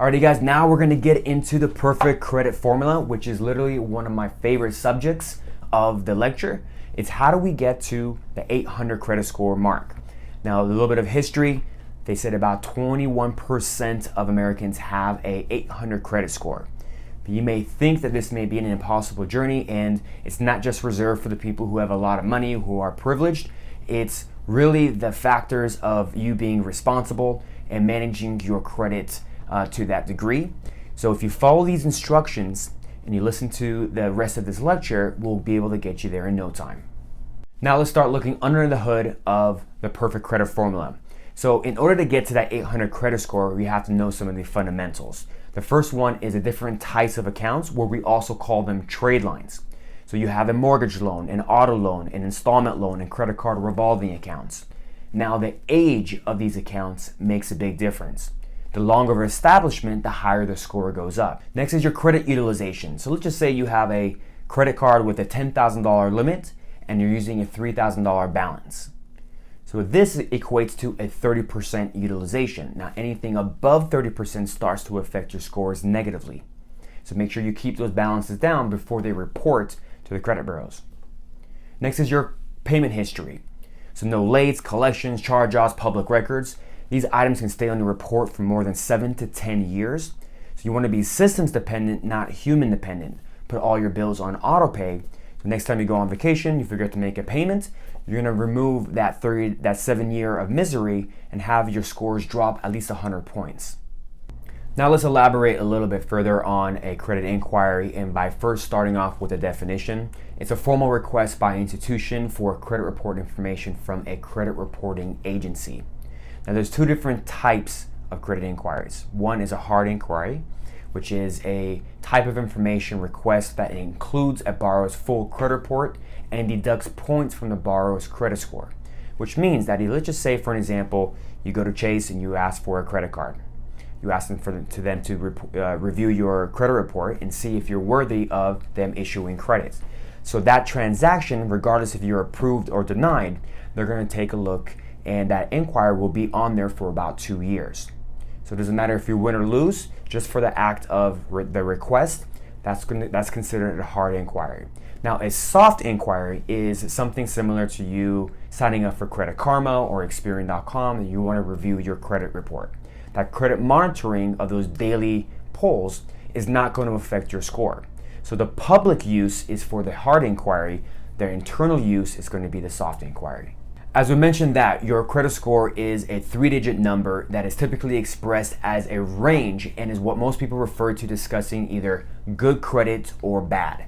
Alrighty guys, now we're gonna get into the perfect credit formula, which is literally one of my favorite subjects of the lecture. It's how do we get to the 800 credit score mark. Now, a little bit of history. They said about 21% of Americans have a 800 credit score. But you may think that this may be an impossible journey, and it's not just reserved for the people who have a lot of money, who are privileged. It's really the factors of you being responsible and managing your credit to that degree. So if you follow these instructions and you listen to the rest of this lecture, we'll be able to get you there in no time. Now let's start looking under the hood of the perfect credit formula. So in order to get to that 800 credit score, we have to know some of the fundamentals. The first one is the different types of accounts, where we also call them trade lines. So you have a mortgage loan, an auto loan, an installment loan, and credit card revolving accounts. Now the age of these accounts makes a big difference. The longer of establishment, the higher the score goes up. Next is your credit utilization. So let's just say you have a credit card with a $10,000 limit and you're using a $3,000 balance. So this equates to a 30% utilization. Now anything above 30% starts to affect your scores negatively. So make sure you keep those balances down before they report to the credit bureaus. Next is your payment history. So no lates, collections, charge-offs, public records. These items can stay on your report for more than 7 to 10 years. So you want to be systems dependent, not human dependent. Put all your bills on auto pay. So next time you go on vacation, you forget to make a payment, you're going to remove that 7 year of misery and have your scores drop at least 100 points. Now let's elaborate a little bit further on a credit inquiry, and by first starting off with a definition. It's a formal request by an institution for credit report information from a credit reporting agency. Now there's two different types of credit inquiries. One is a hard inquiry, which is a type of information request that includes a borrower's full credit report and deducts points from the borrower's credit score, which means that let's just say, for an example, you go to Chase and you ask for a credit card. You ask them to review your credit report and see if you're worthy of them issuing credits. So that transaction, regardless if you're approved or denied, they're going to take a look, and that inquiry will be on there for about 2 years. So it doesn't matter if you win or lose, just for the act of the request, that's considered a hard inquiry. Now a soft inquiry is something similar to you signing up for Credit Karma or Experian.com, and you want to review your credit report. That credit monitoring of those daily polls is not going to affect your score. So the public use is for the hard inquiry, their internal use is going to be the soft inquiry. As we mentioned, that your credit score is a 3-digit number that is typically expressed as a range and is what most people refer to discussing either good credit or bad.